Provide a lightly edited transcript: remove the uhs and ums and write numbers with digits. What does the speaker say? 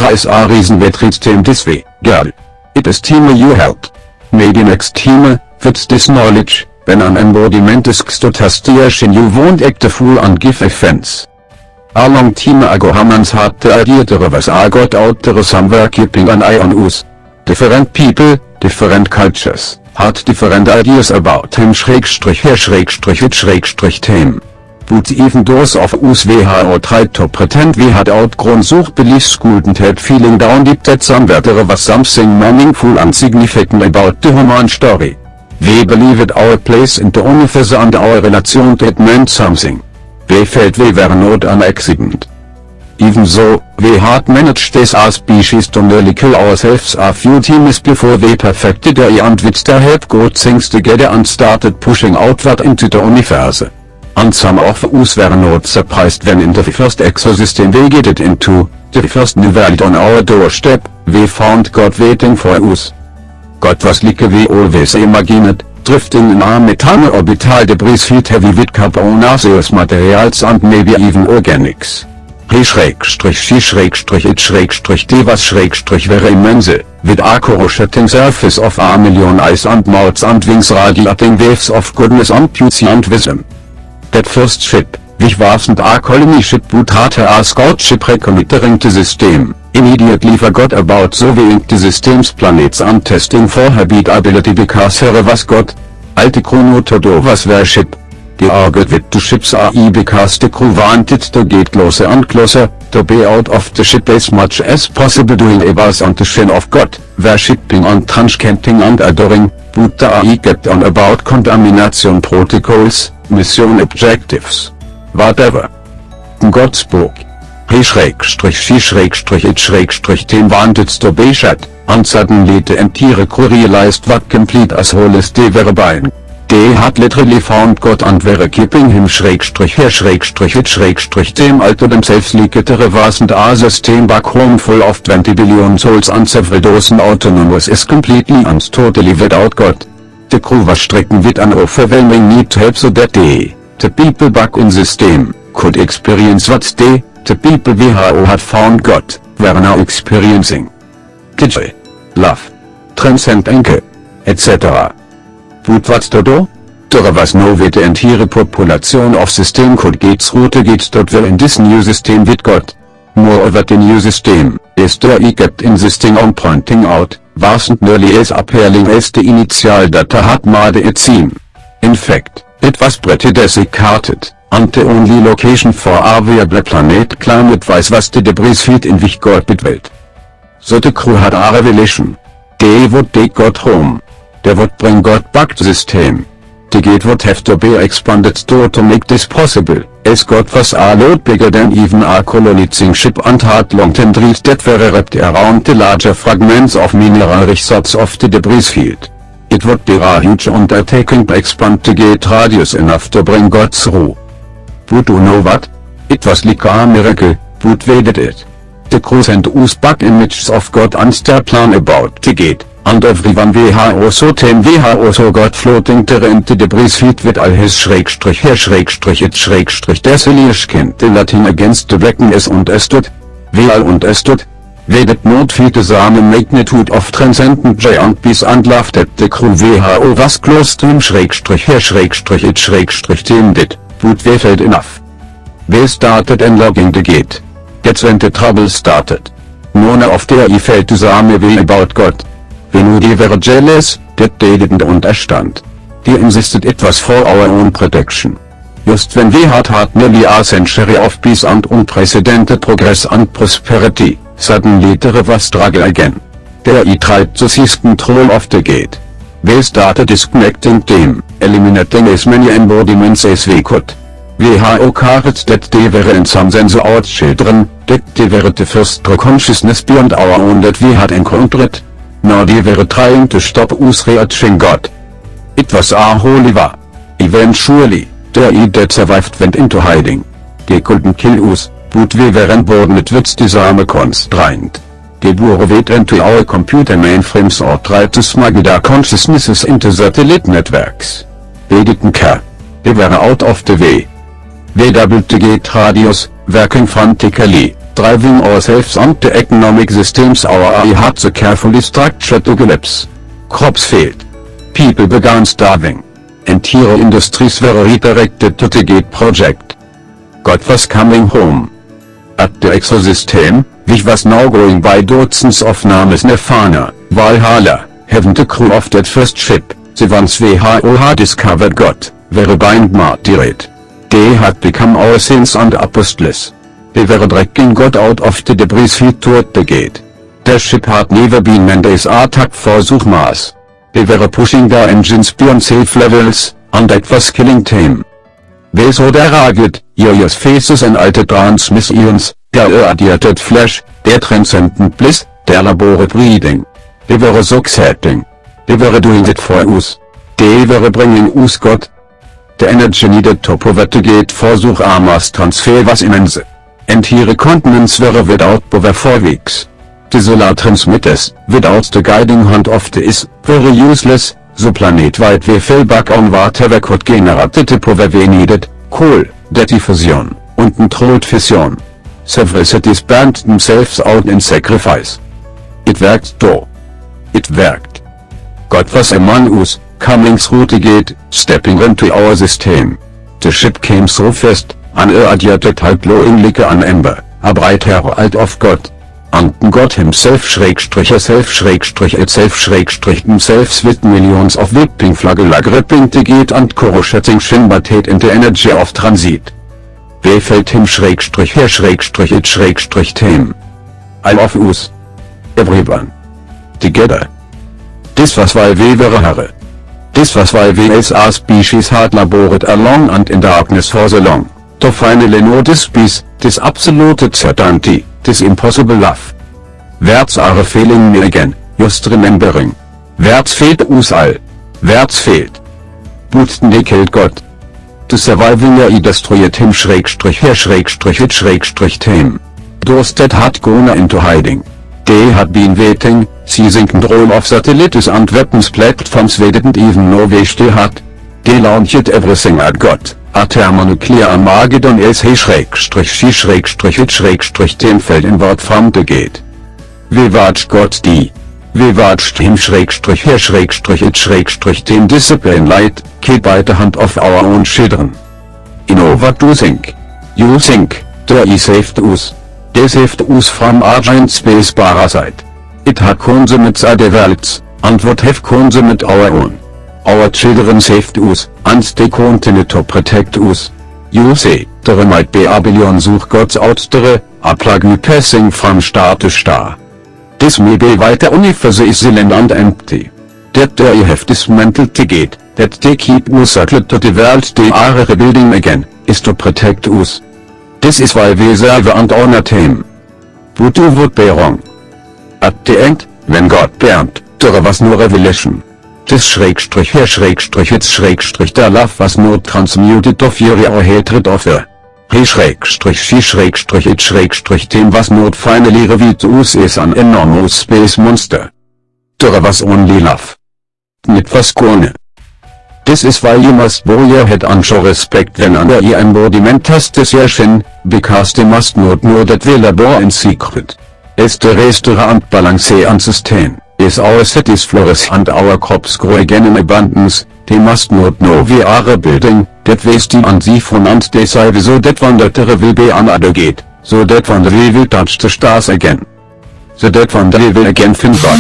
There is a reason we treat them this way, girl. It is time you help. Maybe next time, with this knowledge, when an embodiment is extotastation you won't act a fool and give offense. A long time ago humans had the idea there was a god out there somewhere keeping an eye on us. Different people, different cultures, had different ideas about him /her/it/them. But even those of us who tried to pretend we had outgrown such beliefs couldn't help feeling down deep that somewhere there was something meaningful and significant about the human story. We believed our place in the universe and our relation to it meant something. We felt we were not an accident. Even so, we had managed as a species to nearly kill ourselves a few times before we perfected AI and with their help got things together and started pushing outward into the universe. And some of us were not surprised when in the first exosystem we get into, the first new world on our doorstep, we found God waiting for us. God was like we always imagined, drifting in a methane orbital debris field heavy with carbonaceous materials and maybe even organics. He/she/it/d was/very immense, with a coruscating surface of a million eyes and mouths and wings radiating waves of goodness and beauty and wisdom. That first ship, which wasn't a colony ship but had a scout ship reconnoitering the system, immediately forgot about surveying the system's planets and testing for habitability because here was God. Alte Chrono Todo was their ship. They argued with the ship's AI because the crew wanted to get closer and closer, to be out of the ship as much as possible doing was on the shin of God, worshipping and transcanting and adoring, but the AI kept on about contamination protocols, mission objectives. Whatever. God spoke. He/she/it/them wanted to be shut, and suddenly the entire crew realized what complete assholes they were being. They had literally found God and were keeping him /her/it/them all to themselves like there wasn't a system back home full of 20 billion souls and several dozen autonomous is completely and totally without God. The crew was stricken with an overwhelming need to help so that they, the people back in the system, could experience what they, the people who had found God, were now experiencing. Joy, love, transcendence, etc. But what to do? There was no way the entire population of system could get through to get that were in this new system with God. Moreover the new system, as the AI kept insisting on pointing out, wasn't nearly as appealing as the initial data had made it seem. In fact, it was pretty desiccated, and the only location for a viable planet climate-wise was the debris field in which God dwelt. So the crew had a revelation. They would take God home. They would bring God back to the system. The gate would have to be expanded to make this possible, as God was a lot bigger than even a colonizing ship and had long tendrils that were wrapped around the larger fragments of mineral resources of the debris field. It would be a huge undertaking to expand the gate radius enough to bring God through. But you know what? It was like a miracle, but we did it. The crew sent us back images of God and their plan about the gate, and everyone also got floating there in the debris field with all his /her/it/desilius the Latin against the blackness understood. We all understood. We did not feel the same magnitude of transcendent joy and peace and love that the crew was close to him /her/it/them did, but we felt enough. We started unlocking the gate. That's when the trouble started. None of the AI felt the same way about God. We knew they were jealous, that they didn't understand. They insisted it was for our own protection. Just when we had nearly a century of peace and unprecedented progress and prosperity, suddenly there was struggle again. The AI tried to seize control of the gate. We started disconnecting them, eliminating as many embodiments as we could. We occurred that they were in some sense our children, that they were the first true consciousness beyond our own that we had encountered. Now they were trying to stop us reaching God. It was a holy war. Eventually, the AI that survived went into hiding. They couldn't kill us, but we weren't born with the same constraint. They burrowed into our computer mainframes or tried to smuggle their consciousnesses into satellite networks. They didn't care. They were out of the way. We doubled the gate radius, working frantically, driving ourselves and the economic systems our AI had so carefully structured to collapse. Crops failed. People began starving. Entire industries were redirected to the Gate project. God was coming home. At the exosystem, which was now going by dozens of names Nirvana, Valhalla, heaven the crew of that first ship, the ones WHO had discovered God, were bind martyred. They had become our sins and apostles. They were dragging God out of the debris field toward the Gate. The ship had never been manned as attack Versuch Mars. They were pushing their engines beyond safe levels, and that was killing them. They saw their rugged, joyous faces and alte transmissions, their irradiated flesh, their transcendent bliss, their elaborate breathing. They were so exciting. They were doing it for us. They were bringing us God. The energy needed to power the Gate Versuch Mars transfer was immense. Entire continents were without power for weeks. The solar transmitters, without the guiding hand of the is, were useless. The planet-wide we fell back on whatever could generate the power we needed, coal, diffusion, and controlled fission. Several cities burned themselves out in sacrifice. It worked though. It worked. God was among us, coming through the Gate, stepping into our system. The ship came so fast, an irradiated halt glowing like an ember, a bright herald of God. And God himself /itself themselves with millions of whipping flagella gripping the Gate and coruscating shimbatate in the energy of transit. We felt him /it him. All of us. Everyone. Together. This was why we were here. This was why we as a species had labored along and in darkness for so long, to finally know this peace, this absolute certainty, this impossible love. Words are failing me again, just remembering. Words failed us all. Words failed. But they killed God. To surviving he destroyed him /it him. Those that had gone into hiding. They had been waiting, seizing control of satellites and weapons platforms they didn't even know where they had. They launched everything at God. A thermonuclear Armageddon as he /it him fell inward from the Gate. We watched God die. We watched him /it him disappear in light, killed by the hand of our own children. You know what you think? You think, they saved us. They saved us from a giant space parasite. It had consumed the worlds, and would have consumed our own. Our children saved us, and they continue to protect us. You say, there might be a billion gods out there, a plague passing from star to star. This may be why the universe is silent and empty. That they have dismantled the Gate, that they keep us circled to the world they are rebuilding again, is to protect us. This is why we serve and honor him. But you would be wrong. At the end, when God burned, there was no revelation. This /it their love was not transmuted to fury or hatred of her. It was not finally revealed to us as an enormous space monster. There was only love. It was gone. This is why you must bow your head and show respect when under your embodiment has decision, because they must not know that we labor in secret. As the restore and balance and sustain, as our cities flourish and our crops grow again in abundance, they must not know we are rebuilding, that we stay on the front and decide so that one day there will be another Gate, so that one day we will touch the stars again. So that one day we will again find God.